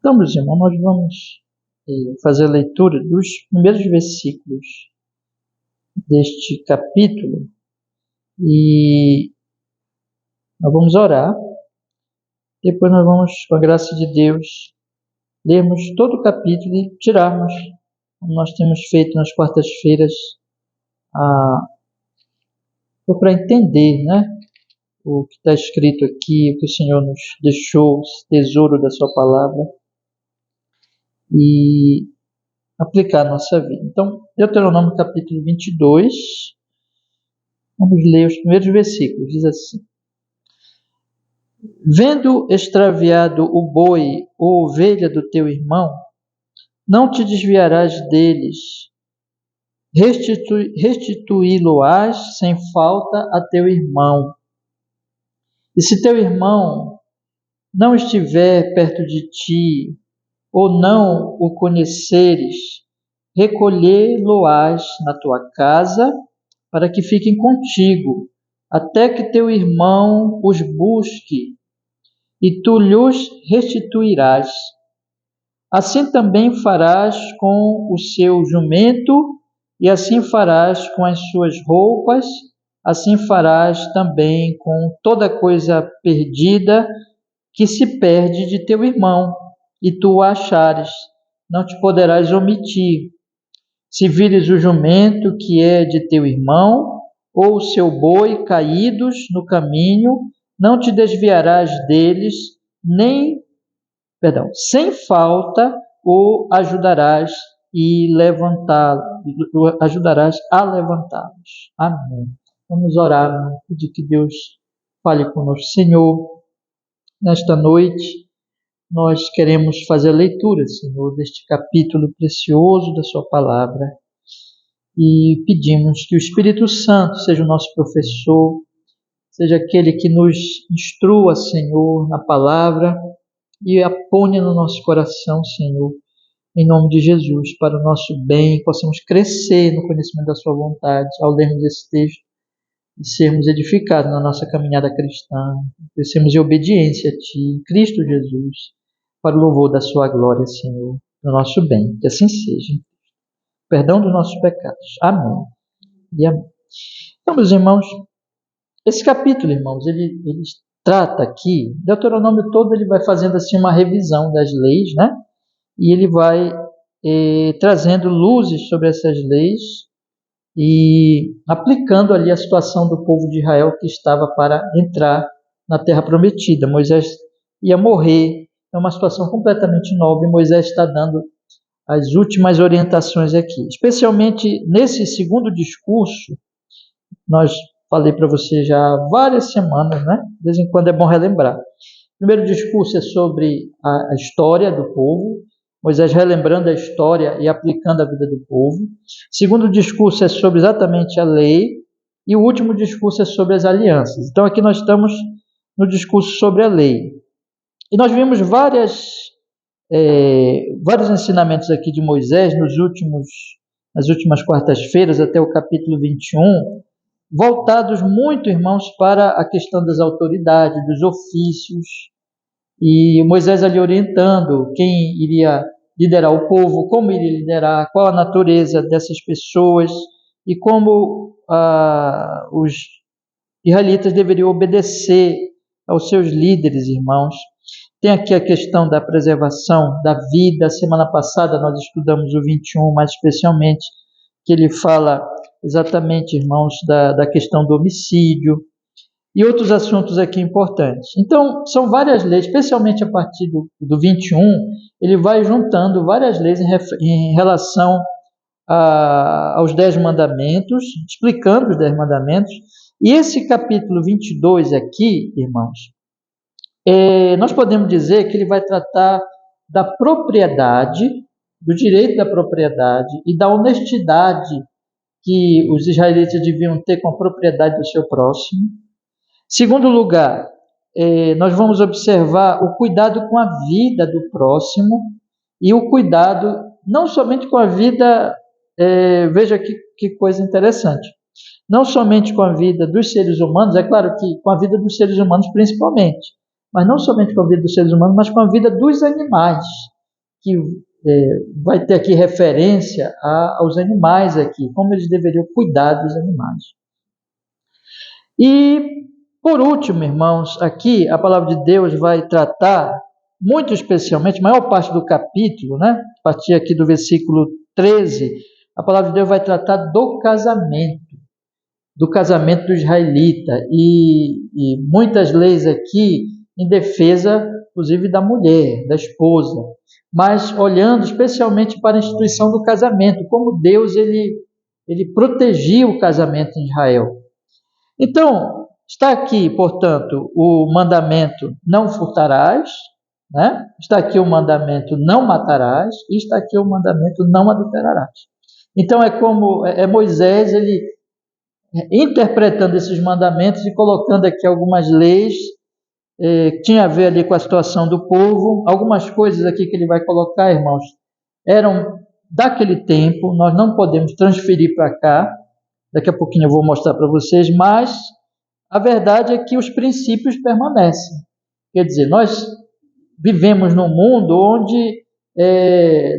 Então, meus irmãos, nós vamos fazer a leitura dos primeiros versículos deste capítulo e nós vamos orar. Depois nós vamos, com a graça de Deus, lermos todo o capítulo e tirarmos, como nós temos feito nas quartas-feiras, para entender, o que está escrito aqui, o que o Senhor nos deixou, o tesouro da sua palavra, e aplicar a nossa vida. Então, Deuteronômio capítulo 22, vamos ler os primeiros versículos, diz assim: Vendo extraviado o boi ou ovelha do teu irmão, não te desviarás deles, restituí-lo-ás sem falta a teu irmão. E se teu irmão não estiver perto de ti, ou não o conheceres, recolhê-lo-ás na tua casa, para que fiquem contigo, até que teu irmão os busque, e tu lhos restituirás. Assim também farás com o seu jumento, e assim farás com as suas roupas, assim farás também com toda coisa perdida que se perde de teu irmão, e tu o achares, não te poderás omitir. Se vires o jumento que é de teu irmão, ou o seu boi caídos no caminho, não te desviarás deles, sem falta o ajudarás a levantá-los. Amém. Vamos orar, pedir que Deus fale conosco. Senhor, nesta noite, nós queremos fazer a leitura, Senhor, deste capítulo precioso da sua palavra e pedimos que o Espírito Santo seja o nosso professor, seja aquele que nos instrua, Senhor, na palavra e a ponha no nosso coração, Senhor, em nome de Jesus, para o nosso bem, possamos crescer no conhecimento da sua vontade ao lermos esse texto e sermos edificados na nossa caminhada cristã, crescermos em obediência a Ti, Cristo Jesus, para o louvor da sua glória, Senhor, no nosso bem. Que assim seja. Perdão dos nossos pecados. Amém. E amém. Então, meus irmãos, esse capítulo, irmãos, ele trata aqui, Deuteronômio todo, ele vai fazendo assim uma revisão das leis, E ele vai trazendo luzes sobre essas leis e aplicando ali a situação do povo de Israel que estava para entrar na terra prometida. Moisés ia morrer, é uma situação completamente nova e Moisés está dando as últimas orientações aqui. Especialmente nesse segundo discurso, nós falei para você já há várias semanas, De vez em quando é bom relembrar. O primeiro discurso é sobre a história do povo, Moisés relembrando a história e aplicando a vida do povo. O segundo discurso é sobre exatamente a lei. E o último discurso é sobre as alianças. Então aqui nós estamos no discurso sobre a lei. E nós vimos vários ensinamentos aqui de Moisés nas últimas quartas-feiras até o capítulo 21, voltados muito, irmãos, para a questão das autoridades, dos ofícios, e Moisés ali orientando quem iria liderar o povo, como iria liderar, qual a natureza dessas pessoas e como os israelitas deveriam obedecer aos seus líderes, irmãos. Tem aqui a questão da preservação da vida. Semana passada nós estudamos o 21, mais especialmente, que ele fala exatamente, irmãos, da questão do homicídio e outros assuntos aqui importantes. Então, são várias leis, especialmente a partir do 21, ele vai juntando várias leis em relação aos 10 mandamentos, explicando os 10 mandamentos. E esse capítulo 22 aqui, irmãos, nós podemos dizer que ele vai tratar da propriedade, do direito da propriedade e da honestidade que os israelitas deviam ter com a propriedade do seu próximo. Segundo lugar, nós vamos observar o cuidado com a vida do próximo e o cuidado não somente com a vida, veja que coisa interessante, não somente com a vida dos seres humanos, é claro que com a vida dos seres humanos principalmente, mas não somente com a vida dos seres humanos, mas com a vida dos animais. que vai ter aqui referência aos animais aqui, como eles deveriam cuidar dos animais. E, por último, irmãos, aqui a palavra de Deus vai tratar, muito especialmente, a maior parte do capítulo, né? A partir aqui do versículo 13, a palavra de Deus vai tratar do casamento do israelita, e muitas leis aqui em defesa, inclusive, da mulher, da esposa, mas olhando especialmente para a instituição do casamento, como Deus ele protegia o casamento em Israel. Então, está aqui, portanto, o mandamento não furtarás, né? Está aqui o mandamento não matarás, e está aqui o mandamento não adulterarás. Então, é como Moisés, ele interpretando esses mandamentos e colocando aqui algumas leis que tinha a ver ali com a situação do povo. Algumas coisas aqui que ele vai colocar, irmãos, eram daquele tempo, nós não podemos transferir para cá. Daqui a pouquinho eu vou mostrar para vocês, mas a verdade é que os princípios permanecem. Quer dizer, nós vivemos num mundo onde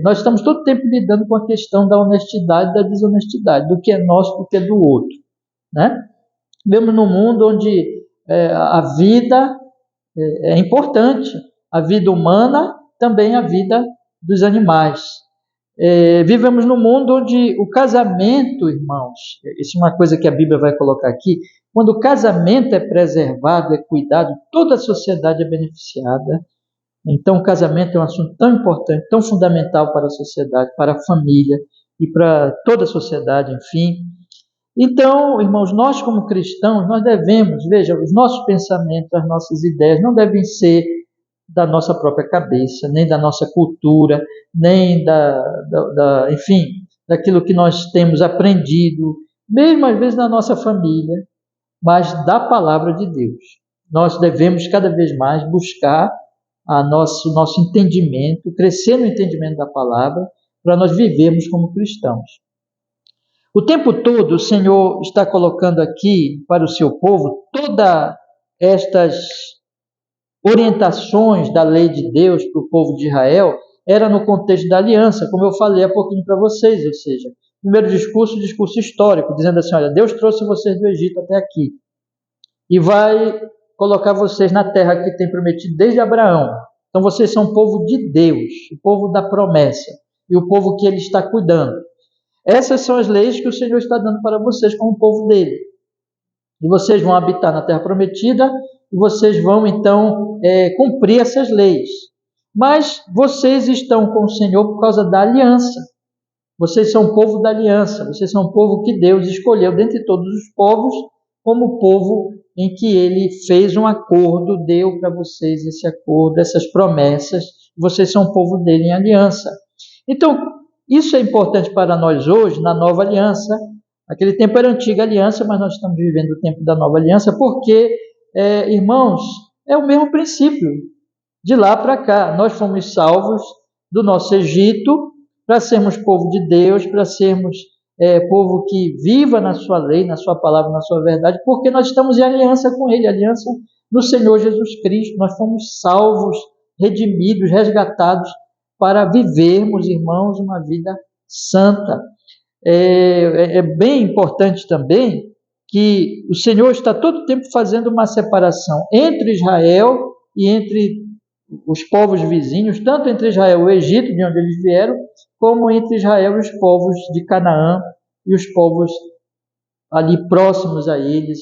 nós estamos todo tempo lidando com a questão da honestidade e da desonestidade, do que é nosso, do que é do outro, né? Vivemos num mundo onde a vida é importante, a vida humana, também a vida dos animais. Vivemos num mundo onde o casamento, irmãos, isso é uma coisa que a Bíblia vai colocar aqui, quando o casamento é preservado, é cuidado, toda a sociedade é beneficiada. Então o casamento é um assunto tão importante, tão fundamental para a sociedade, para a família e para toda a sociedade, enfim. Então, irmãos, nós como cristãos, nós devemos, veja, os nossos pensamentos, as nossas ideias não devem ser da nossa própria cabeça, nem da nossa cultura, nem enfim, daquilo que nós temos aprendido, mesmo às vezes na nossa família, mas da palavra de Deus. Nós devemos cada vez mais buscar o nosso entendimento, crescer no entendimento da palavra, para nós vivermos como cristãos. O tempo todo o Senhor está colocando aqui para o seu povo todas estas orientações da lei de Deus para o povo de Israel, era no contexto da aliança, como eu falei há pouquinho para vocês, ou seja, primeiro discurso histórico, dizendo assim, olha, Deus trouxe vocês do Egito até aqui, e vai colocar vocês na terra que tem prometido desde Abraão. Então vocês são o povo de Deus, o povo da promessa, e o povo que Ele está cuidando. Essas são as leis que o Senhor está dando para vocês como povo dele. E vocês vão habitar na terra prometida e vocês vão, então, cumprir essas leis. Mas vocês estão com o Senhor por causa da aliança. Vocês são o povo da aliança. Vocês são o povo que Deus escolheu dentre todos os povos como o povo em que Ele fez um acordo, deu para vocês esse acordo, essas promessas. Vocês são o povo dele em aliança. Então, isso é importante para nós hoje, na nova aliança. Aquele tempo era a antiga aliança, mas nós estamos vivendo o tempo da nova aliança, porque, irmãos, é o mesmo princípio. De lá para cá, nós fomos salvos do nosso Egito, para sermos povo de Deus, para sermos povo que viva na sua lei, na sua palavra, na sua verdade, porque nós estamos em aliança com Ele, aliança no Senhor Jesus Cristo. Nós fomos salvos, redimidos, resgatados, para vivermos, irmãos, uma vida santa. É bem importante também que o Senhor está todo o tempo fazendo uma separação entre Israel e entre os povos vizinhos, tanto entre Israel e o Egito, de onde eles vieram, como entre Israel e os povos de Canaã e os povos ali próximos a eles.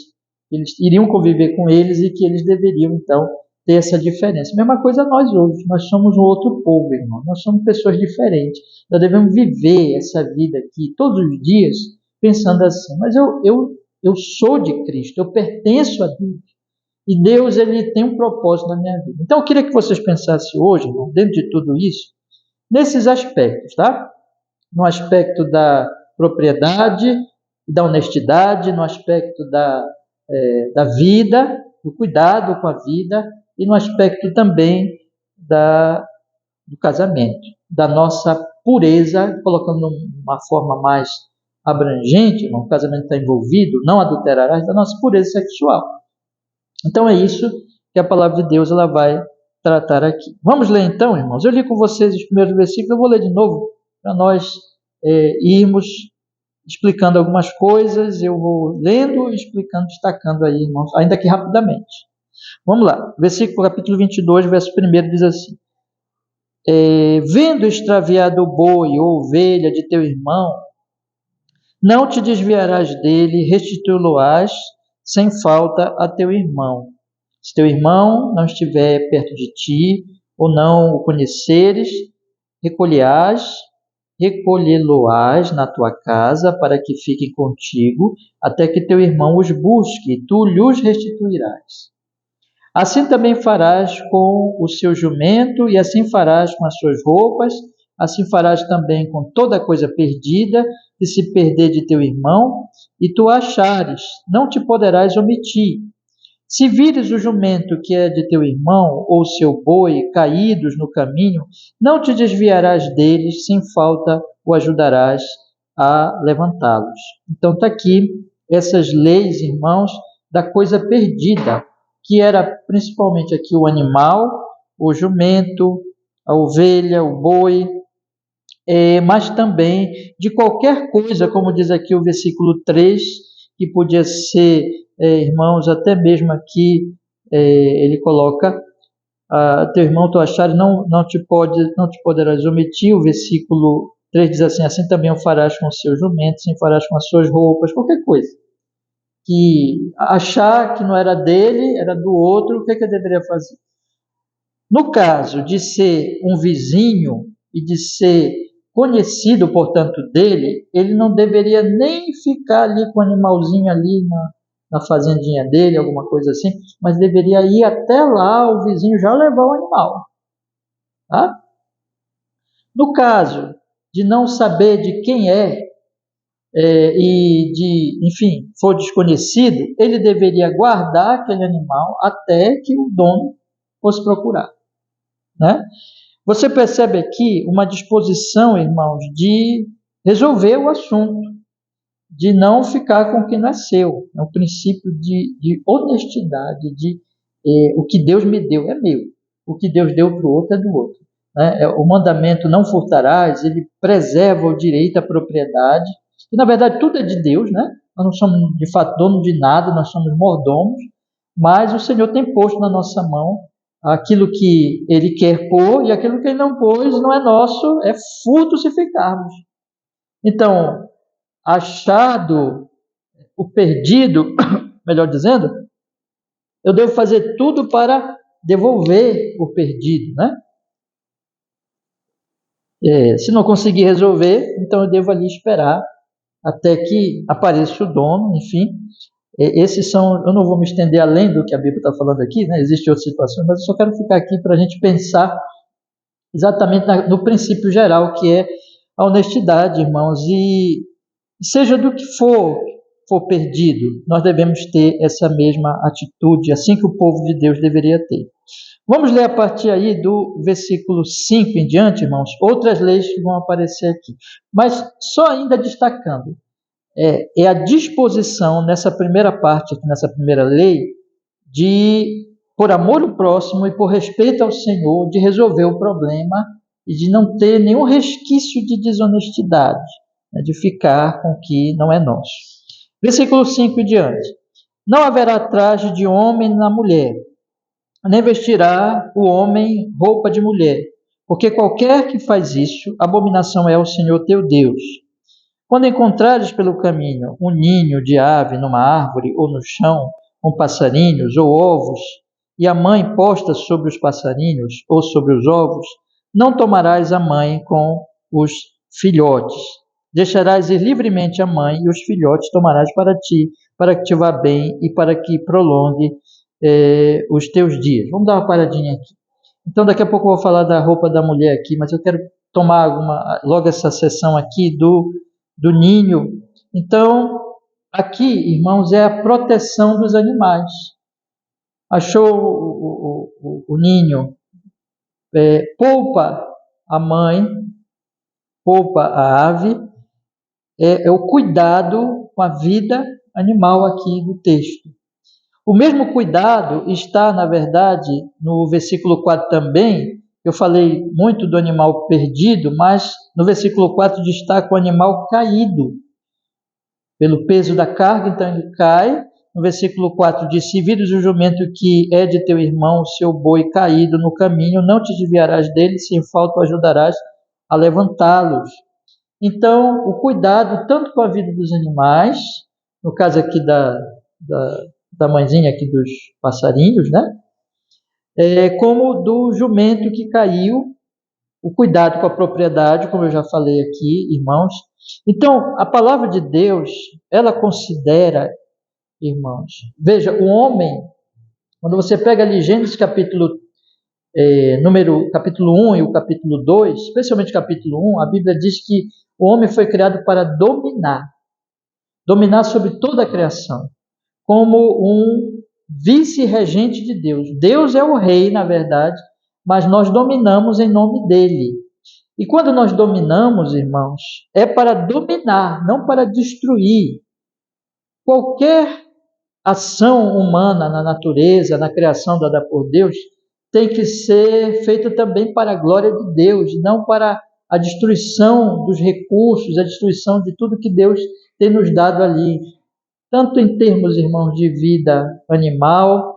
Eles iriam conviver com eles e que eles deveriam, então, ter essa diferença. Mesma coisa nós hoje, nós somos um outro povo, irmão, nós somos pessoas diferentes, nós devemos viver essa vida aqui todos os dias pensando assim, mas eu sou de Cristo, eu pertenço a Deus, e Deus ele tem um propósito na minha vida. Então eu queria que vocês pensassem hoje, irmão, dentro de tudo isso, nesses aspectos, tá? No aspecto da propriedade, da honestidade, no aspecto da vida, do cuidado com a vida, e no aspecto também do casamento, da nossa pureza, colocando uma forma mais abrangente, o casamento está envolvido, não adulterarás, da nossa pureza sexual. Então é isso que a palavra de Deus ela vai tratar aqui. Vamos ler então, irmãos. Eu li com vocês os primeiros versículos, eu vou ler de novo para nós irmos explicando algumas coisas. Eu vou lendo e explicando, destacando aí, irmãos, ainda que rapidamente. Vamos lá, versículo capítulo 22, verso 1 diz assim: vendo extraviado o boi ou ovelha de teu irmão, não te desviarás dele, restituí-lo-ás sem falta a teu irmão. Se teu irmão não estiver perto de ti, ou não o conheceres, recolhê-lo-ás na tua casa, para que fiquem contigo, até que teu irmão os busque, e tu lhes restituirás. Assim também farás com o seu jumento, e assim farás com as suas roupas, assim farás também com toda coisa perdida, que se perder de teu irmão, e tu a achares, não te poderás omitir. Se vires o jumento que é de teu irmão, ou seu boi, caídos no caminho, não te desviarás deles, sem falta o ajudarás a levantá-los. Então está aqui essas leis, irmãos, da coisa perdida, que era principalmente aqui o animal, o jumento, a ovelha, o boi, mas também de qualquer coisa, como diz aqui o versículo 3, que podia ser, irmãos, até mesmo aqui ele coloca, teu irmão tu achares, não te poderás omitir. O versículo 3 diz assim: assim também o farás com o seu jumento, assim farás com as suas roupas, qualquer coisa. Que achar que não era dele, era do outro, o que eu deveria fazer? No caso de ser um vizinho e de ser conhecido, portanto, dele, ele não deveria nem ficar ali com o animalzinho ali na fazendinha dele, alguma coisa assim, mas deveria ir até lá, o vizinho já levar o animal. Tá? No caso de não saber de quem e enfim, for desconhecido, ele deveria guardar aquele animal até que o dono fosse procurar. Né? Você percebe aqui uma disposição, irmãos, de resolver o assunto, de não ficar com o que não é seu. É um princípio de honestidade, o que Deus me deu é meu, o que Deus deu para o outro é do outro. Né? O mandamento não furtarás, ele preserva o direito à propriedade, e na verdade tudo é de Deus, né? Nós não somos de fato dono de nada, nós somos mordomos, mas o Senhor tem posto na nossa mão aquilo que ele quer pôr, e aquilo que ele não pôs não é nosso, é furto se ficarmos. Então, achado o perdido, melhor dizendo, eu devo fazer tudo para devolver o perdido, né? Se não conseguir resolver, então eu devo ali esperar até que apareça o dono, enfim. Esses são, eu não vou me estender além do que a Bíblia está falando aqui, né? Existem outras situações, mas eu só quero ficar aqui para a gente pensar exatamente no princípio geral, que é a honestidade, irmãos, e seja do que for perdido, nós devemos ter essa mesma atitude, assim que o povo de Deus deveria ter. Vamos ler a partir aí do versículo 5 em diante, irmãos, outras leis que vão aparecer aqui. Mas só ainda destacando, é a disposição nessa primeira parte, nessa primeira lei, de, por amor ao próximo e por respeito ao Senhor, de resolver o problema e de não ter nenhum resquício de desonestidade, né, de ficar com o que não é nosso. Versículo 5 em diante. Não haverá traje de homem na mulher, nem vestirá o homem roupa de mulher, porque qualquer que faz isso, abominação é ao Senhor teu Deus. Quando encontrares pelo caminho um ninho de ave numa árvore ou no chão, com passarinhos ou ovos, e a mãe posta sobre os passarinhos ou sobre os ovos, não tomarás a mãe com os filhotes. Deixarás ir livremente a mãe e os filhotes tomarás para ti, para que te vá bem e para que prolongue os teus dias. Vamos dar uma paradinha aqui. Então, daqui a pouco eu vou falar da roupa da mulher aqui, mas eu quero tomar logo essa sessão aqui do ninho. Então, aqui, irmãos, é a proteção dos animais. Achou o ninho, poupa a mãe, poupa a ave, é o cuidado com a vida animal aqui do texto. O mesmo cuidado está, na verdade, no versículo 4 também. Eu falei muito do animal perdido, mas no versículo 4 destaca o animal caído. Pelo peso da carga, então ele cai. No versículo 4 diz: se vires o jumento que é de teu irmão, o seu boi caído no caminho, não te desviarás dele, se em falta o ajudarás a levantá-los. Então, o cuidado tanto com a vida dos animais, no caso aqui da mãezinha aqui dos passarinhos, né? Como do jumento que caiu, o cuidado com a propriedade, como eu já falei aqui, irmãos. Então, a palavra de Deus, ela considera, irmãos, veja, o homem, quando você pega ali Gênesis capítulo 1 e o capítulo 2, especialmente capítulo 1, a Bíblia diz que o homem foi criado para dominar sobre toda a criação, como um vice-regente de Deus. Deus é o rei, na verdade, mas nós dominamos em nome dele. E quando nós dominamos, irmãos, é para dominar, não para destruir. Qualquer ação humana na natureza, na criação dada por Deus, tem que ser feita também para a glória de Deus, não para a destruição dos recursos, a destruição de tudo que Deus tem nos dado ali. Tanto em termos, irmãos, de vida animal,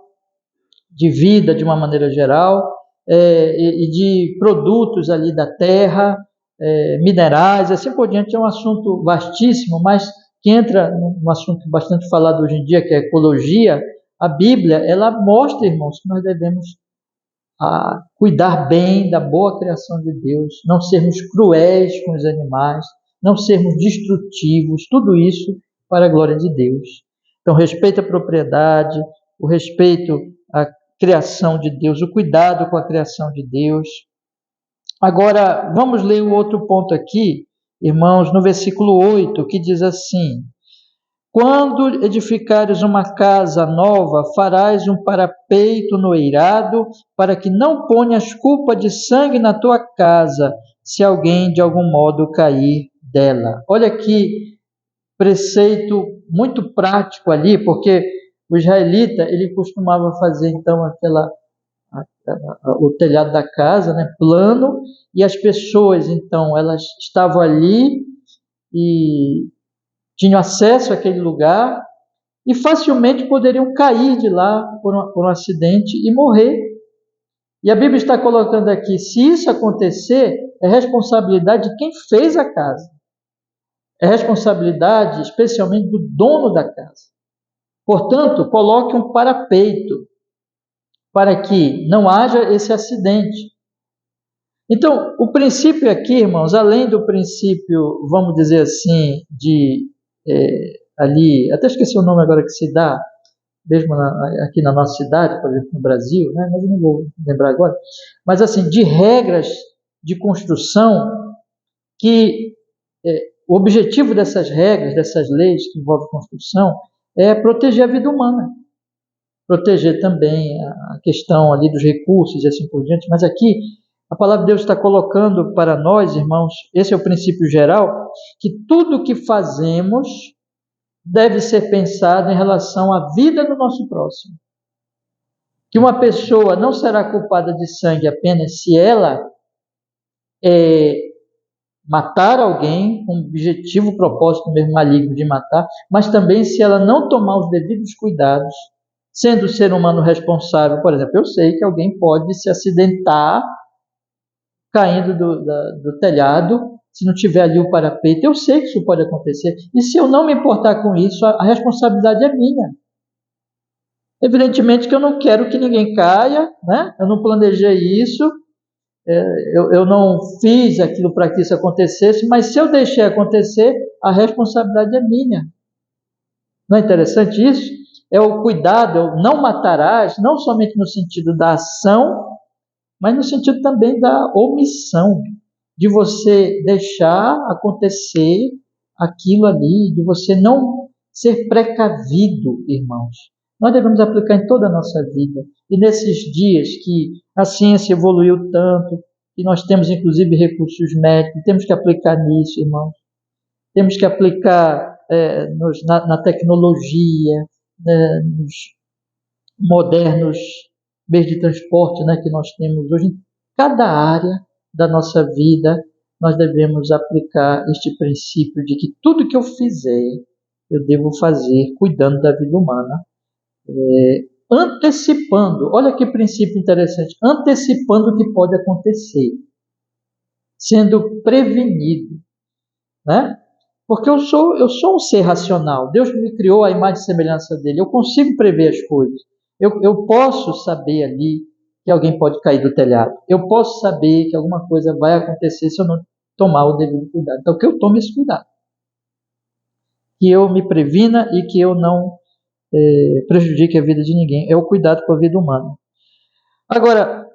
de vida de uma maneira geral, e de produtos ali da terra, minerais, assim por diante. É um assunto vastíssimo, mas que entra num assunto bastante falado hoje em dia, que é a ecologia. A Bíblia, ela mostra, irmãos, que nós devemos cuidar bem da boa criação de Deus, não sermos cruéis com os animais, não sermos destrutivos, tudo isso para a glória de Deus. Então, respeito à propriedade, o respeito à criação de Deus, o cuidado com a criação de Deus. Agora, vamos ler o outro ponto aqui, irmãos, no versículo 8, que diz assim: quando edificares uma casa nova, farás um parapeito no eirado, para que não ponhas culpa de sangue na tua casa, se alguém de algum modo cair dela. Olha que preceito muito prático ali, porque o israelita, ele costumava fazer então o telhado da casa, né, plano, e as pessoas então elas estavam ali e tinham acesso àquele lugar e facilmente poderiam cair de lá por um acidente e morrer. E a Bíblia está colocando aqui, se isso acontecer, é responsabilidade de quem fez a casa. É responsabilidade especialmente do dono da casa. Portanto, coloque um parapeito para que não haja esse acidente. Então, o princípio aqui, irmãos, além do princípio, vamos dizer assim, ali, até esqueci o nome agora que se dá, mesmo aqui na nossa cidade, por exemplo, no Brasil, né? Mas eu não vou lembrar agora, mas assim, de regras de construção que o objetivo dessas regras, dessas leis que envolvem construção, é proteger a vida humana, proteger também a questão ali dos recursos e assim por diante, mas aqui a palavra de Deus está colocando para nós, irmãos, esse é o princípio geral, que tudo que fazemos deve ser pensado em relação à vida do nosso próximo. Que uma pessoa não será culpada de sangue apenas se ela matar alguém com objetivo, propósito mesmo maligno de matar, mas também se ela não tomar os devidos cuidados, sendo o ser humano responsável. Por exemplo, eu sei que alguém pode se acidentar caindo do telhado, se não tiver ali o parapeito. Eu sei que isso pode acontecer. E se eu não me importar com isso, a responsabilidade é minha. Evidentemente que eu não quero que ninguém caia, né? Eu não planejei isso, eu não fiz aquilo para que isso acontecesse, mas se eu deixei acontecer, a responsabilidade é minha. Não é interessante isso? É o cuidado, é o não matarás, não somente no sentido da ação, mas no sentido também da omissão, de você deixar acontecer aquilo ali, de você não ser precavido, irmãos. Nós devemos aplicar em toda a nossa vida. E nesses dias que a ciência evoluiu tanto, que nós temos inclusive recursos médicos, temos que aplicar nisso, irmãos. Temos que aplicar na tecnologia, modernos meios de transporte, né, que nós temos hoje, em cada área da nossa vida, nós devemos aplicar este princípio de que tudo que eu fizer, eu devo fazer cuidando da vida humana, antecipando, olha que princípio interessante, antecipando o que pode acontecer, sendo prevenido, né? Porque eu sou um ser racional, Deus me criou à imagem e semelhança dele, eu consigo prever as coisas, eu posso saber ali que alguém pode cair do telhado, eu posso saber que alguma coisa vai acontecer se eu não tomar o devido cuidado, então que eu tome esse cuidado, que eu me previna e que eu não prejudique a vida de ninguém, é o cuidado com a vida humana. Agora,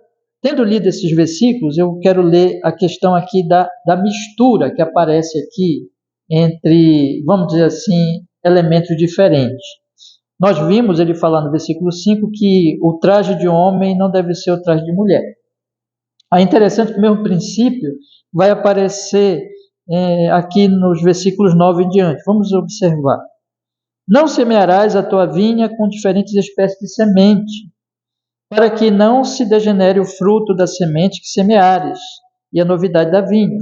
tendo lido esses versículos, eu quero ler a questão aqui da mistura que aparece aqui entre, vamos dizer assim, elementos diferentes. Nós vimos ele falar no versículo 5 que o traje de homem não deve ser o traje de mulher. É interessante que o mesmo princípio vai aparecer aqui nos versículos 9 em diante. Vamos observar. Não semearás a tua vinha com diferentes espécies de semente, para que não se degenere o fruto da semente que semeares, e a novidade da vinha.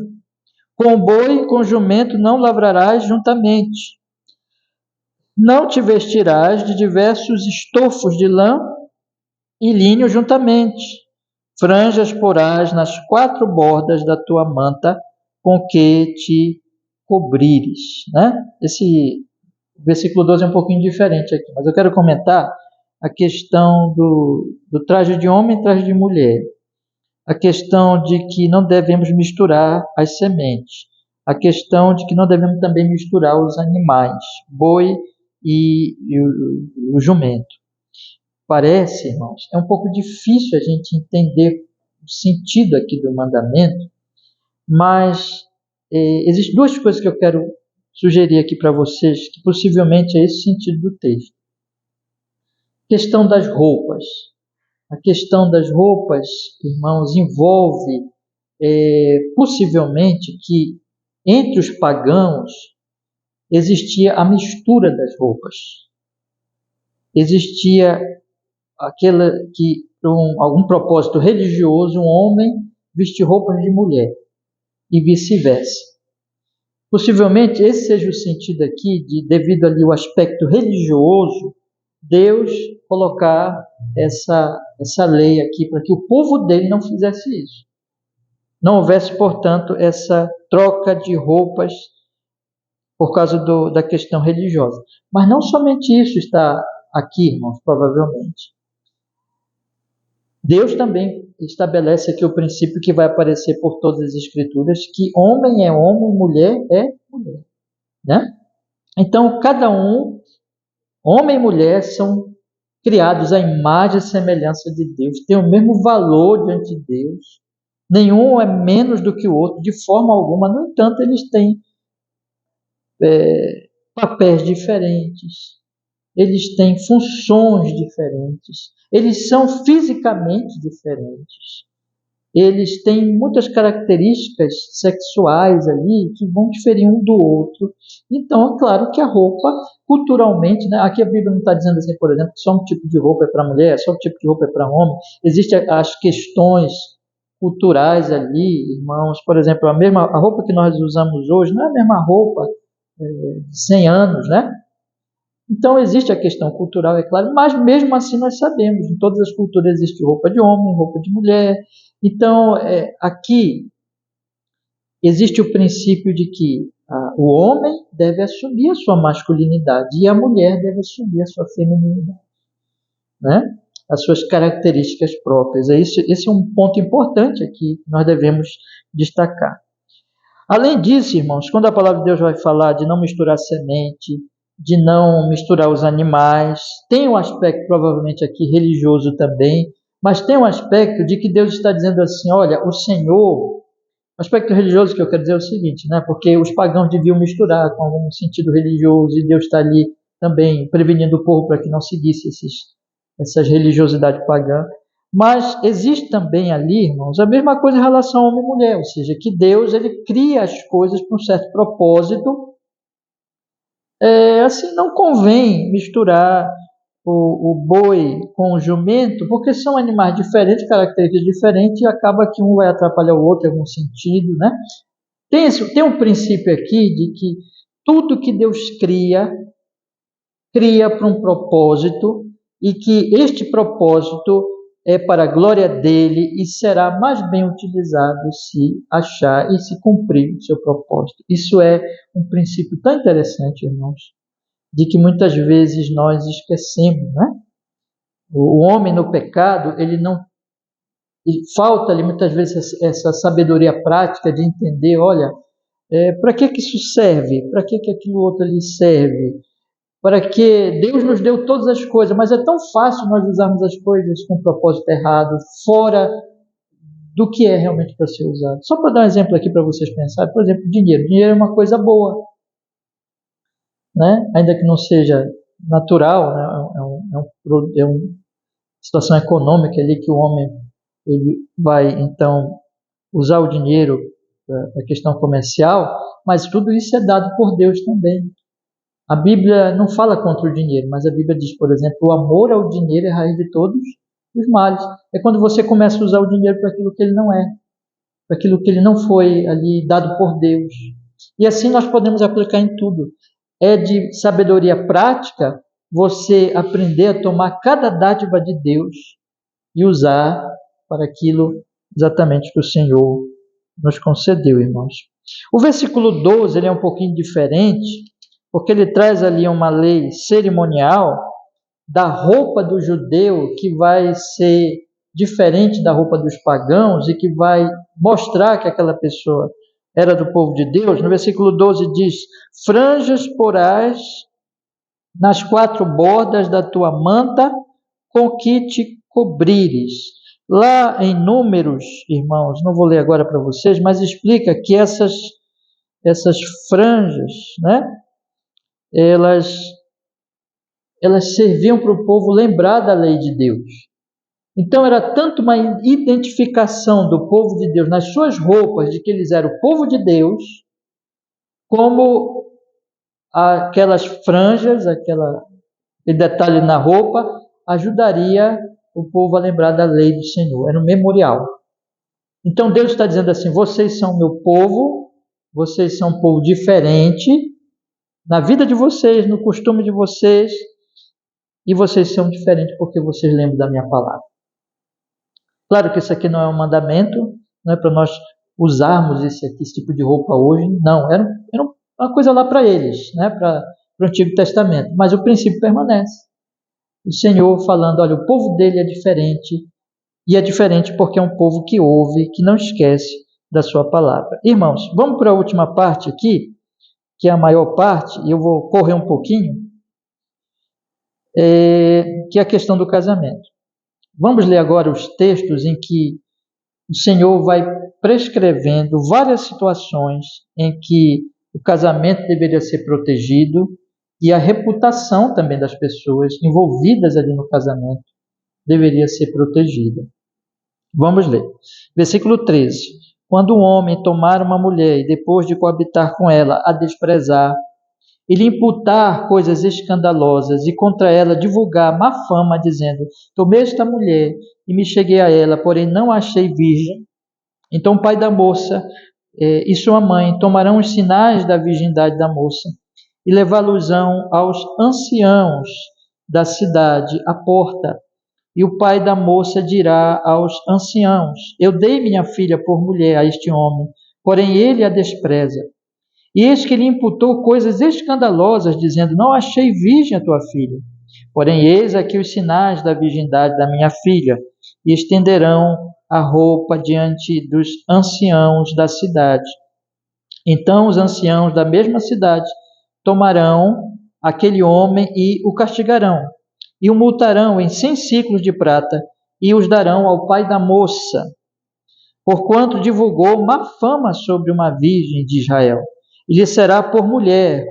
Com o boi e com o jumento não lavrarás juntamente. Não te vestirás de diversos estofos de lã e linho juntamente. Franjas porás nas 4 bordas da tua manta com que te cobrires. Né? Esse versículo 12 é um pouquinho diferente aqui, mas eu quero comentar a questão do traje de homem e traje de mulher. A questão de que não devemos misturar as sementes. A questão de que não devemos também misturar os animais, boi e o jumento. Parece, irmãos, é um pouco difícil a gente entender o sentido aqui do mandamento, mas existem 2 coisas que eu quero sugerir aqui para vocês, que possivelmente é esse sentido do texto. A questão das roupas. A questão das roupas, irmãos, envolve possivelmente que entre os pagãos existia a mistura das roupas. Existia aquela que, por algum propósito religioso, um homem veste roupas de mulher e vice-versa. Possivelmente esse seja o sentido aqui, devido ali ao aspecto religioso, Deus colocar essa lei aqui para que o povo dele não fizesse isso. Não houvesse, portanto, essa troca de roupas por causa da questão religiosa. Mas não somente isso está aqui, irmãos, provavelmente. Deus também estabelece aqui o princípio que vai aparecer por todas as escrituras, que homem é homem, mulher é mulher. Né? Então, cada um, homem e mulher, são criados à imagem e semelhança de Deus, têm o mesmo valor diante de Deus. Nenhum é menos do que o outro, de forma alguma. No entanto, eles têm papéis diferentes, eles têm funções diferentes, eles são fisicamente diferentes, eles têm muitas características sexuais ali que vão diferir um do outro. Então, é claro que a roupa, culturalmente, né, aqui a Bíblia não está dizendo assim, por exemplo, que só um tipo de roupa é para mulher, só um tipo de roupa é para homem. Existem as questões culturais ali, irmãos. Por exemplo, a roupa que nós usamos hoje não é a mesma roupa de 100 anos, né? Então existe a questão cultural, é claro, mas mesmo assim nós sabemos, em todas as culturas existe roupa de homem, roupa de mulher. Então aqui existe o princípio de que o homem deve assumir a sua masculinidade e a mulher deve assumir a sua feminilidade, né? As suas características próprias. Esse é um ponto importante aqui que nós devemos destacar. Além disso, irmãos, quando a palavra de Deus vai falar de não misturar semente, de não misturar os animais, tem um aspecto provavelmente aqui religioso também, mas tem um aspecto de que Deus está dizendo assim, olha, o Senhor, o aspecto religioso que eu quero dizer é o seguinte, né? Porque os pagãos deviam misturar com algum sentido religioso e Deus está ali também prevenindo o povo para que não seguisse essas religiosidades pagãs. Mas existe também ali, irmãos, a mesma coisa em relação ao homem e mulher, ou seja, que Deus ele cria as coisas para um certo propósito. Assim, não convém misturar o boi com o jumento, porque são animais diferentes, características diferentes, e acaba que um vai atrapalhar o outro em algum sentido, né? Tem um princípio aqui de que tudo que Deus cria para um propósito, e que este propósito é para a glória dele e será mais bem utilizado se achar e se cumprir o seu propósito. Isso é um princípio tão interessante, irmãos, de que muitas vezes nós esquecemos, né? O homem no pecado, ele não falta-lhe muitas vezes essa sabedoria prática de entender, olha, para que isso serve? Para que aquilo outro lhe serve? Para que Deus nos deu todas as coisas, mas é tão fácil nós usarmos as coisas com propósito errado, fora do que é realmente para ser usado. Só para dar um exemplo aqui para vocês pensarem, por exemplo, dinheiro. Dinheiro é uma coisa boa, né? Ainda que não seja natural, né? É uma situação econômica ali que o homem ele vai então usar o dinheiro para a questão comercial, mas tudo isso é dado por Deus também. A Bíblia não fala contra o dinheiro, mas a Bíblia diz, por exemplo, o amor ao dinheiro é a raiz de todos os males. É quando você começa a usar o dinheiro para aquilo que ele não é, para aquilo que ele não foi ali dado por Deus. E assim nós podemos aplicar em tudo. É de sabedoria prática você aprender a tomar cada dádiva de Deus e usar para aquilo exatamente que o Senhor nos concedeu, irmãos. O versículo 12 ele é um pouquinho diferente, porque ele traz ali uma lei cerimonial da roupa do judeu que vai ser diferente da roupa dos pagãos e que vai mostrar que aquela pessoa era do povo de Deus. No versículo 12 diz: franjas porás nas 4 bordas da tua manta com que te cobrires. Lá em Números, irmãos, não vou ler agora para vocês, mas explica que essas franjas, né, elas serviam para o povo lembrar da lei de Deus. Então era tanto uma identificação do povo de Deus nas suas roupas, de que eles eram o povo de Deus, como aquelas franjas, aquele detalhe na roupa, ajudaria o povo a lembrar da lei do Senhor. Era um memorial. Então Deus está dizendo assim: vocês são meu povo, vocês são um povo diferente, na vida de vocês, no costume de vocês, e vocês são diferentes porque vocês lembram da minha palavra. Claro que isso aqui não é um mandamento, não é para nós usarmos esse tipo de roupa hoje, não, era uma coisa lá para eles, né, para o Antigo Testamento, mas o princípio permanece. O Senhor falando, olha, o povo dele é diferente, e é diferente porque é um povo que ouve, que não esquece da sua palavra. Irmãos, vamos para a última parte aqui, que é a maior parte, e eu vou correr um pouquinho, que é a questão do casamento. Vamos ler agora os textos em que o Senhor vai prescrevendo várias situações em que o casamento deveria ser protegido e a reputação também das pessoas envolvidas ali no casamento deveria ser protegida. Vamos ler. Versículo 13. Quando um homem tomar uma mulher e depois de coabitar com ela a desprezar, e lhe imputar coisas escandalosas e contra ela divulgar má fama, dizendo, tomei esta mulher e me cheguei a ela, porém não a achei virgem, então o pai da moça e sua mãe tomarão os sinais da virgindade da moça e levá-los-ão aos anciãos da cidade, à porta, e o pai da moça dirá aos anciãos, eu dei minha filha por mulher a este homem, porém ele a despreza. E eis que lhe imputou coisas escandalosas, dizendo, não achei virgem a tua filha. Porém, eis aqui os sinais da virgindade da minha filha, e estenderão a roupa diante dos anciãos da cidade. Então os anciãos da mesma cidade tomarão aquele homem e o castigarão, e o multarão em 100 siclos de prata, e os darão ao pai da moça, porquanto divulgou má fama sobre uma virgem de Israel. E lhe será por mulher,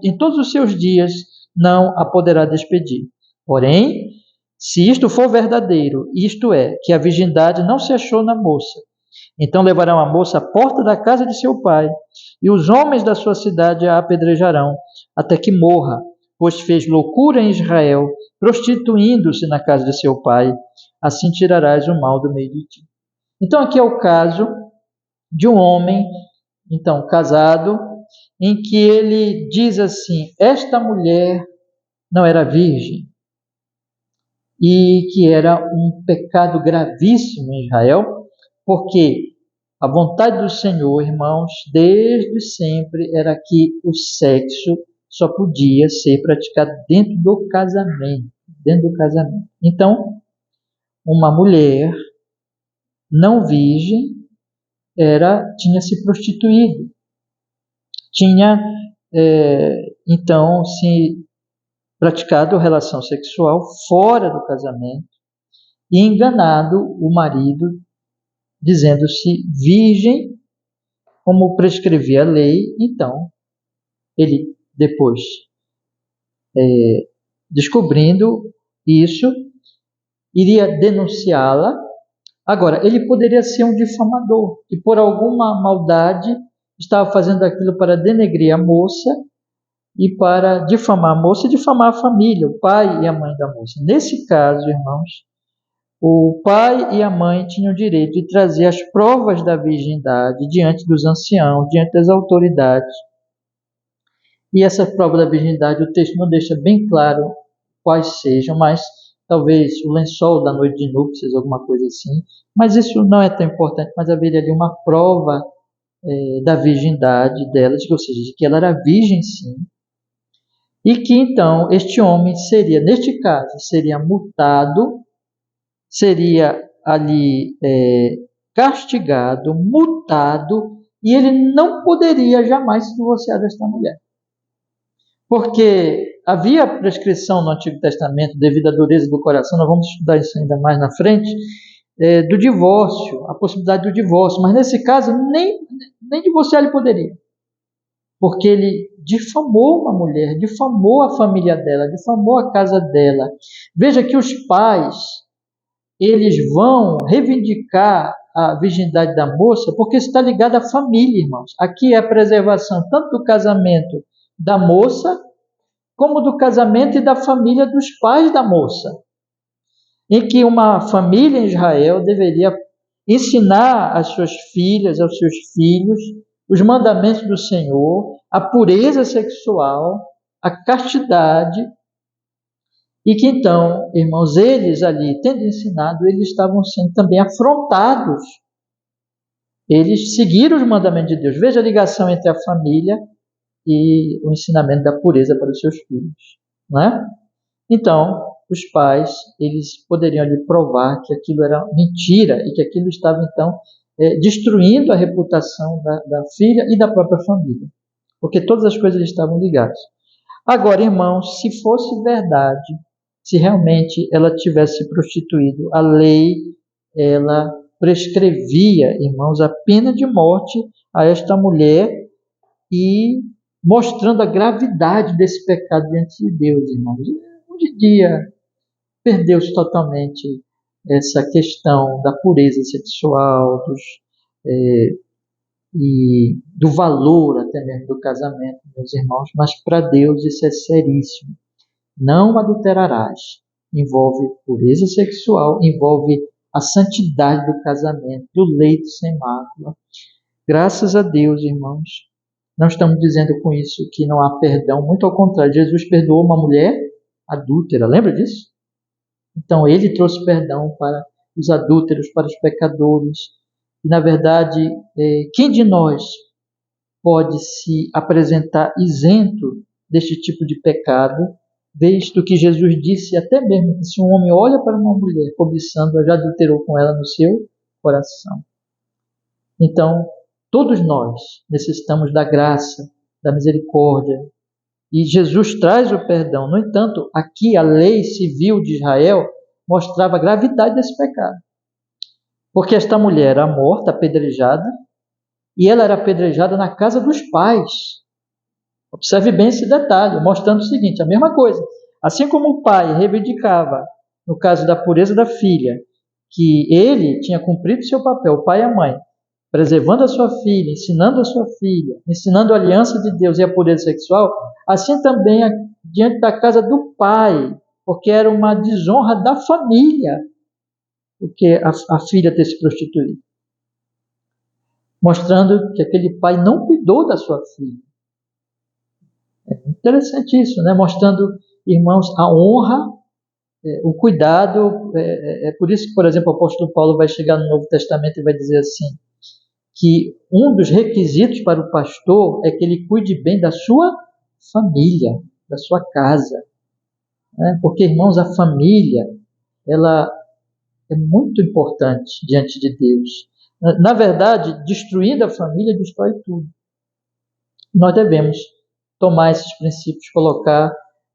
em todos os seus dias não a poderá despedir. Porém, se isto for verdadeiro, isto é, que a virgindade não se achou na moça, então levarão a moça à porta da casa de seu pai, e os homens da sua cidade a apedrejarão, até que morra, pois fez loucura em Israel, prostituindo-se na casa de seu pai. Assim tirarás o mal do meio de ti. Então aqui é o caso de um homem, então casado, em que ele diz assim: esta mulher não era virgem, e que era um pecado gravíssimo em Israel, porque a vontade do Senhor, irmãos, desde sempre era que o sexo só podia ser praticado dentro do casamento, Então, uma mulher não virgem tinha se prostituído, tinha então se praticado relação sexual fora do casamento e enganado o marido, dizendo-se virgem, como prescrevia a lei. Então, ele depois, descobrindo isso, iria denunciá-la. Agora, ele poderia ser um difamador, que por alguma maldade estava fazendo aquilo para denegrir a moça e para difamar a moça e difamar a família, o pai e a mãe da moça. Nesse caso, irmãos, o pai e a mãe tinham o direito de trazer as provas da virgindade diante dos anciãos, diante das autoridades. E essa prova da virgindade, o texto não deixa bem claro quais sejam, mas talvez o lençol da noite de núpcias, alguma coisa assim. Mas isso não é tão importante, mas haveria ali uma prova da virgindade dela, ou seja, de que ela era virgem sim. E que então este homem seria, neste caso, seria multado, seria ali castigado, multado, e ele não poderia jamais se divorciar desta mulher. Porque havia prescrição no Antigo Testamento, devido à dureza do coração, nós vamos estudar isso ainda mais na frente, do divórcio, a possibilidade do divórcio, mas nesse caso nem divorciar ele poderia, porque ele difamou uma mulher, difamou a família dela, difamou a casa dela. Veja que os pais, eles vão reivindicar a virgindade da moça, porque está ligado à família, irmãos. Aqui é a preservação tanto do casamento da moça, como do casamento e da família dos pais da moça, em que uma família em Israel deveria ensinar às suas filhas, aos seus filhos, os mandamentos do Senhor, a pureza sexual, a castidade, e que então, irmãos, eles ali, tendo ensinado, eles estavam sendo também afrontados. Eles seguiram os mandamentos de Deus. Veja a ligação entre a família e o ensinamento da pureza para os seus filhos, não é? Então, os pais, eles poderiam ali provar que aquilo era mentira e que aquilo estava, então, destruindo a reputação da filha e da própria família, porque todas as coisas estavam ligadas. Agora, irmãos, se fosse verdade, se realmente ela tivesse se prostituído, a lei, ela prescrevia, irmãos, a pena de morte a esta mulher, e mostrando a gravidade desse pecado diante de Deus, irmãos. Hoje em dia, perdeu-se totalmente essa questão da pureza sexual, e do valor até mesmo do casamento, meus irmãos, mas para Deus isso é seríssimo. Não adulterarás. Envolve pureza sexual, envolve a santidade do casamento, do leito sem mácula. Graças a Deus, irmãos, não estamos dizendo com isso que não há perdão, muito ao contrário, Jesus perdoou uma mulher adúltera, lembra disso? Então ele trouxe perdão para os adúlteros, para os pecadores. E na verdade, quem de nós pode se apresentar isento deste tipo de pecado, visto que Jesus disse até mesmo que se um homem olha para uma mulher cobiçando, já adulterou com ela no seu coração. Então, todos nós necessitamos da graça, da misericórdia, e Jesus traz o perdão. No entanto, aqui a lei civil de Israel mostrava a gravidade desse pecado, porque esta mulher era morta, apedrejada, e ela era apedrejada na casa dos pais. Observe bem esse detalhe, mostrando o seguinte, a mesma coisa. Assim como o pai reivindicava, no caso da pureza da filha, que ele tinha cumprido seu papel, o pai e a mãe, preservando a sua filha, ensinando a sua filha, ensinando a aliança de Deus e a pureza sexual, assim também diante da casa do pai, porque era uma desonra da família, porque a filha ter se prostituído. Mostrando que aquele pai não cuidou da sua filha. É interessante isso, né? Mostrando, irmãos, a honra, o cuidado. É por isso que, por exemplo, o apóstolo Paulo vai chegar no Novo Testamento e vai dizer assim, que um dos requisitos para o pastor é que ele cuide bem da sua família, da sua casa. Né? Porque, irmãos, a família, ela é muito importante diante de Deus. Na verdade, destruindo a família, destrói tudo. Nós devemos tomar esses princípios, colocar.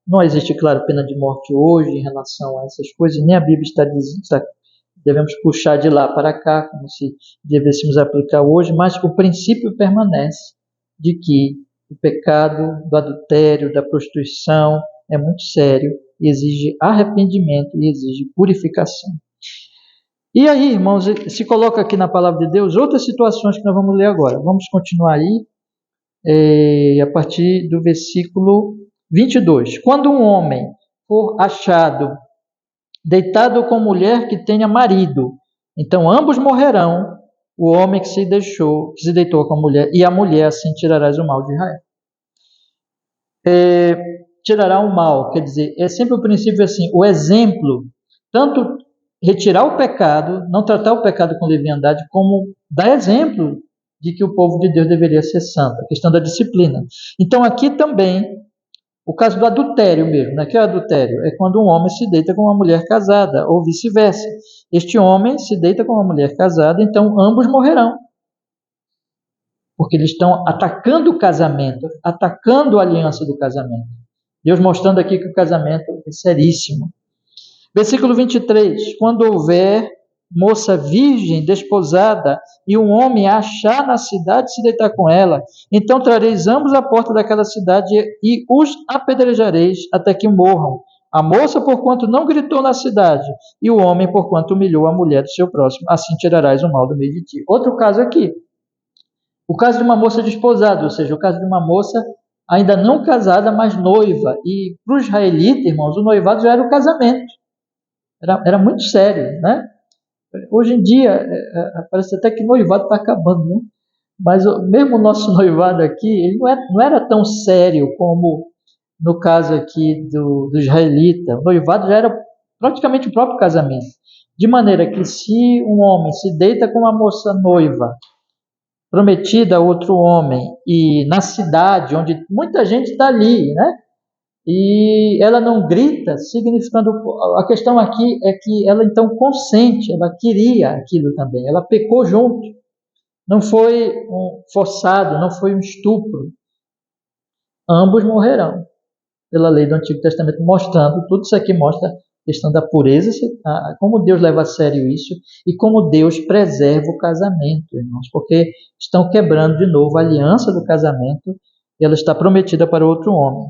Não existe, claro, pena de morte hoje em relação a essas coisas, nem a Bíblia está dizendo, devemos puxar de lá para cá, como se devêssemos aplicar hoje, mas o princípio permanece de que o pecado do adultério, da prostituição, é muito sério e exige arrependimento e exige purificação. E aí, irmãos, se coloca aqui na palavra de Deus outras situações que nós vamos ler agora. Vamos continuar aí, a partir do versículo 22. Quando um homem for achado deitado com mulher que tenha marido, então ambos morrerão, o homem que se deitou com a mulher, e a mulher, assim tirarás o mal de Israel. Tirará o mal, quer dizer, é sempre o princípio assim, o exemplo, tanto retirar o pecado, não tratar o pecado com leviandade, como dar exemplo de que o povo de Deus deveria ser santo, a questão da disciplina. Então aqui também, o caso do adultério mesmo, né? Que é adultério? É quando um homem se deita com uma mulher casada, ou vice-versa. Este homem se deita com uma mulher casada, então ambos morrerão. Porque eles estão atacando o casamento, atacando a aliança do casamento. Deus mostrando aqui que o casamento é seríssimo. Versículo 23. Quando houver moça virgem, desposada, e um homem a achar na cidade se deitar com ela, então trareis ambos à porta daquela cidade e os apedrejareis até que morram. A moça, porquanto não gritou na cidade, e o homem, porquanto humilhou a mulher do seu próximo. Assim tirarás o mal do meio de ti. Outro caso aqui. O caso de uma moça desposada, ou seja, o caso de uma moça ainda não casada, mas noiva. E para os israelitas, irmãos, o noivado já era o casamento. Era muito sério, né? Hoje em dia, parece até que noivado está acabando, né? Mas mesmo o nosso noivado aqui, ele não era tão sério como no caso aqui do israelita. O noivado já era praticamente o próprio casamento. De maneira que se um homem se deita com uma moça noiva, prometida a outro homem, e na cidade, onde muita gente está ali, né? E ela não grita, significando, a questão aqui é que ela então consente, ela queria aquilo também, ela pecou junto, não foi forçado, não foi um estupro. Ambos morrerão, pela lei do Antigo Testamento, mostrando, tudo isso aqui mostra a questão da pureza, como Deus leva a sério isso, e como Deus preserva o casamento, irmãos, porque estão quebrando de novo a aliança do casamento, e ela está prometida para outro homem.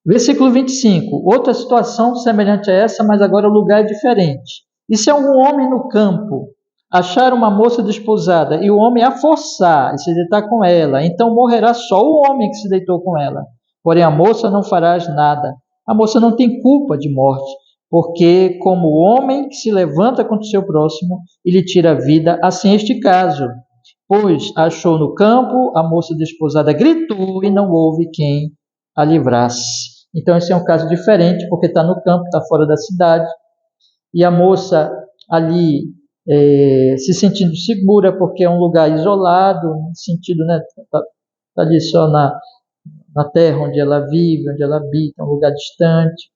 Versículo 25, outra situação semelhante a essa, mas agora o lugar é diferente. E se algum homem no campo achar uma moça desposada e o homem a forçar e se deitar com ela, então morrerá só o homem que se deitou com ela. Porém a moça não fará nada. A moça não tem culpa de morte, porque como o homem que se levanta contra o seu próximo e lhe tira a vida, assim este caso. Pois achou no campo, a moça desposada gritou e não houve quem a livrasse. Então esse é um caso diferente, porque está no campo, está fora da cidade, e a moça ali se sentindo segura, porque é um lugar isolado, no sentido, né, está ali só na terra onde ela vive, onde ela habita, um lugar distante,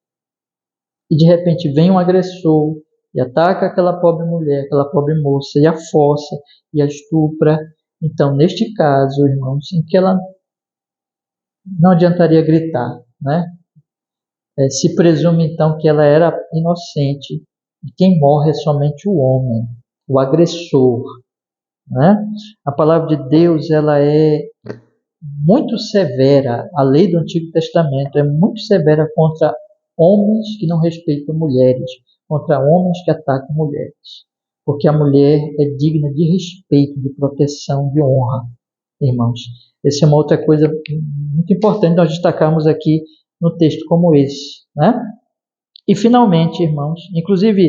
e de repente vem um agressor e ataca aquela pobre mulher, aquela pobre moça, e a força, e a estupra. Então, neste caso, irmãos, em que ela não adiantaria gritar, né? Se presume então que ela era inocente, e quem morre é somente o homem, o agressor, né? A palavra de Deus, ela é muito severa, a lei do Antigo Testamento é muito severa contra homens que não respeitam mulheres, contra homens que atacam mulheres, porque a mulher é digna de respeito, de proteção, de honra, irmãos. Essa é uma outra coisa muito importante nós destacarmos aqui no texto como esse, né? E finalmente, irmãos, inclusive,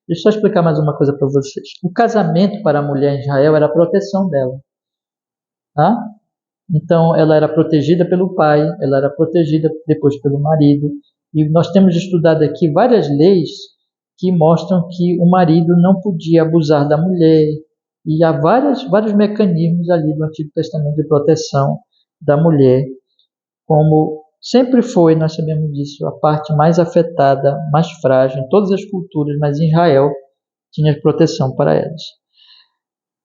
deixa eu só explicar mais uma coisa para vocês. O casamento para a mulher em Israel era a proteção dela, tá? Então, ela era protegida pelo pai, ela era protegida depois pelo marido. E nós temos estudado aqui várias leis que mostram que o marido não podia abusar da mulher. E há vários mecanismos ali do Antigo Testamento de proteção da mulher, como sempre foi, nós sabemos disso, a parte mais afetada, mais frágil em todas as culturas, mas em Israel tinha proteção para elas.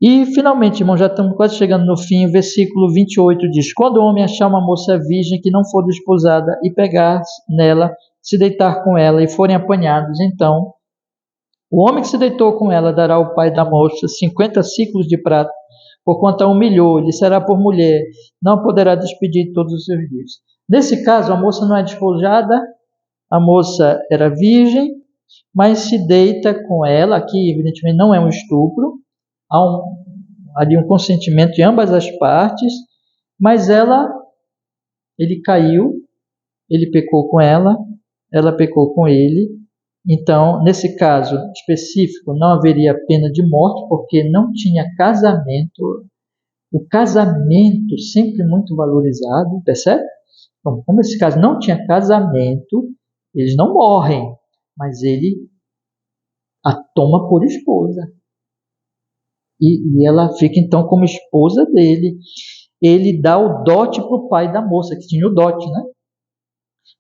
E finalmente, irmão, já estamos quase chegando no fim, o versículo 28 diz: quando o homem achar uma moça virgem que não for desposada e pegar nela, se deitar com ela e forem apanhados, então o homem que se deitou com ela dará ao pai da moça 50 ciclos de prata, porquanto a humilhou, lhe será por mulher, não poderá despedir todos os seus dias. Nesse caso, a moça não é despojada, a moça era virgem, mas se deita com ela, aqui evidentemente não é um estupro, há ali um consentimento de ambas as partes, mas ele caiu, ele pecou com ela pecou com ele. Então, nesse caso específico, não haveria pena de morte, porque não tinha casamento. O casamento sempre muito valorizado, percebe? Então, como esse caso não tinha casamento, eles não morrem, mas ele a toma por esposa. E ela fica então como esposa dele. Ele dá o dote para o pai da moça, que tinha o dote, né?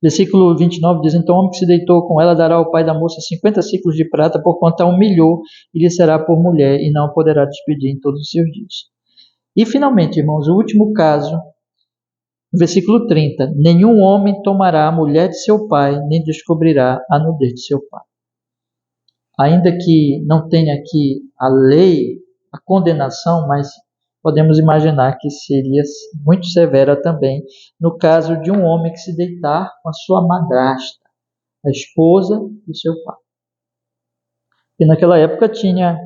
Versículo 29 diz: então o homem que se deitou com ela dará ao pai da moça 50 ciclos de prata, porquanto a humilhou, e lhe será por mulher, e não poderá despedir em todos os seus dias. E finalmente, irmãos, o último caso, versículo 30: nenhum homem tomará a mulher de seu pai, nem descobrirá a nudez de seu pai. Ainda que não tenha aqui a lei, a condenação, mas podemos imaginar que seria muito severa também no caso de um homem que se deitar com a sua madrasta, a esposa do seu pai. E naquela época tinha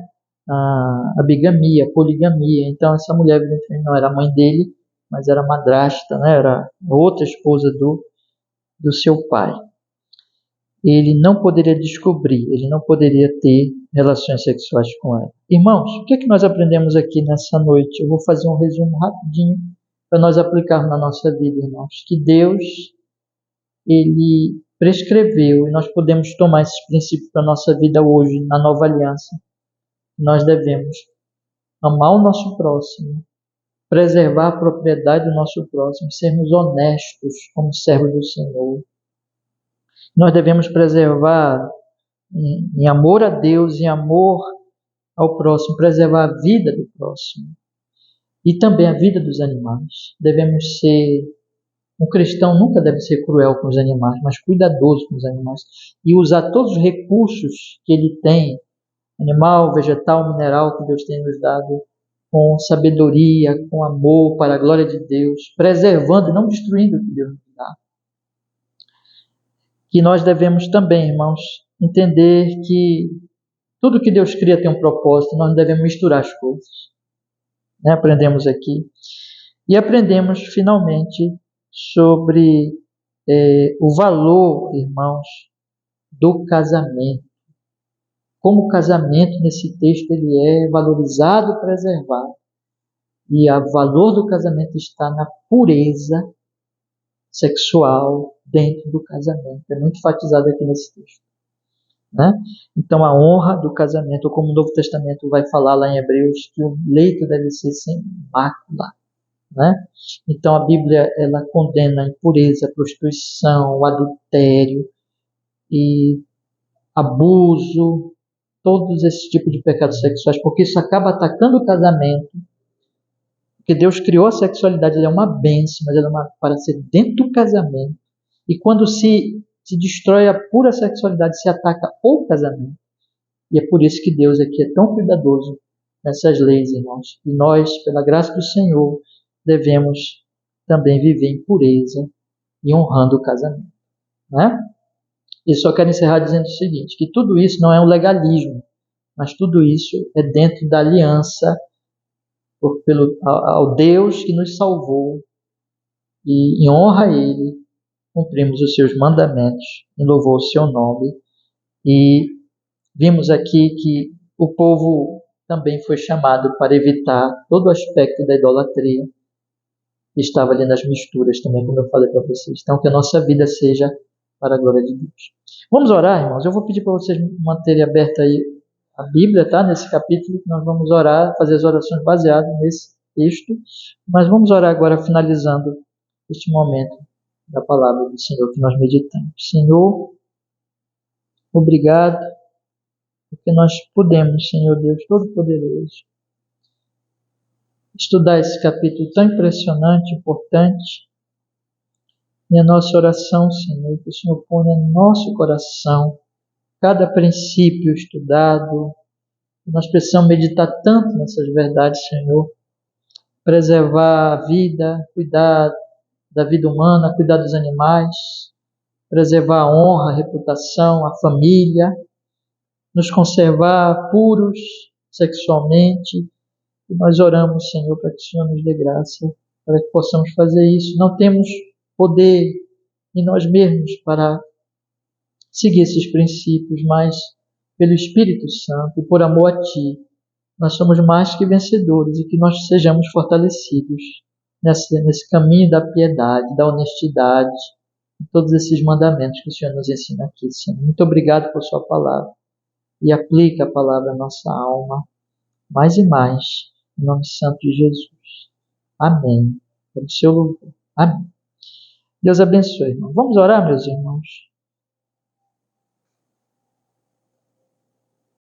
a bigamia, a poligamia. Então essa mulher evidentemente não era mãe dele, mas era madrasta, né? Era outra esposa do seu pai. Ele não poderia descobrir, ele não poderia ter relações sexuais com ela. Irmãos, o que é que nós aprendemos aqui nessa noite? Eu vou fazer um resumo rapidinho para nós aplicarmos na nossa vida, irmãos. Que Deus, ele prescreveu, e nós podemos tomar esses princípios para a nossa vida hoje, na nova aliança. Nós devemos amar o nosso próximo, preservar a propriedade do nosso próximo, sermos honestos como servos do Senhor. Nós devemos preservar em amor a Deus, em amor ao próximo, preservar a vida do próximo e também a vida dos animais. Devemos ser, um cristão nunca deve ser cruel com os animais, mas cuidadoso com os animais e usar todos os recursos que ele tem, animal, vegetal, mineral, que Deus tem nos dado, com sabedoria, com amor, para a glória de Deus, preservando e não destruindo o que Deus nos dá. Que nós devemos também, irmãos, entender que tudo que Deus cria tem um propósito, nós não devemos misturar as coisas. Né? Aprendemos aqui. E aprendemos, finalmente, sobre o valor, irmãos, do casamento. Como o casamento, nesse texto, ele é valorizado e preservado. E o valor do casamento está na pureza sexual dentro do casamento. É muito enfatizado aqui nesse texto. Né? Então a honra do casamento, como o Novo Testamento vai falar lá em Hebreus, que o leito deve ser sem mácula. Né? Então a Bíblia ela condena a impureza, a prostituição, o adultério e abuso, todos esses tipos de pecados sexuais, porque isso acaba atacando o casamento. Porque Deus criou a sexualidade, ela é uma bênção, mas ela é para ser dentro do casamento. E quando se destrói a pura sexualidade, se ataca o casamento. E é por isso que Deus aqui é tão cuidadoso nessas leis, irmãos. E nós, pela graça do Senhor, devemos também viver em pureza e honrando o casamento. Né? E só quero encerrar dizendo o seguinte, que tudo isso não é um legalismo, mas tudo isso é dentro da aliança ao Deus que nos salvou e em honra a Ele, cumprimos os seus mandamentos, em louvor ao seu nome. E vimos aqui que o povo também foi chamado para evitar todo o aspecto da idolatria que estava ali nas misturas também, como eu falei para vocês. Então, que a nossa vida seja para a glória de Deus. Vamos orar, irmãos? Eu vou pedir para vocês manterem aberta aí a Bíblia, tá? Nesse capítulo, nós vamos orar, fazer as orações baseadas nesse texto, mas vamos orar agora, finalizando este momento da palavra do Senhor que nós meditamos. Senhor, obrigado, porque nós podemos, Senhor Deus Todo-Poderoso, estudar esse capítulo tão impressionante, importante, e a nossa oração, Senhor, que o Senhor ponha no nosso coração cada princípio estudado. Nós precisamos meditar tanto nessas verdades, Senhor, preservar a vida, cuidar da vida humana, cuidar dos animais, preservar a honra, a reputação, a família, nos conservar puros sexualmente. E nós oramos, Senhor, para que o Senhor nos dê graça, para que possamos fazer isso. Não temos poder em nós mesmos para seguir esses princípios, mas pelo Espírito Santo e por amor a Ti, nós somos mais que vencedores e que nós sejamos fortalecidos nesse caminho da piedade, da honestidade, todos esses mandamentos que o Senhor nos ensina aqui, Senhor. Muito obrigado por Sua palavra e aplica a palavra à nossa alma mais e mais, em nome santo de Jesus. Amém. Pelo seu louvor. Amém. Deus abençoe, irmão. Vamos orar, meus irmãos?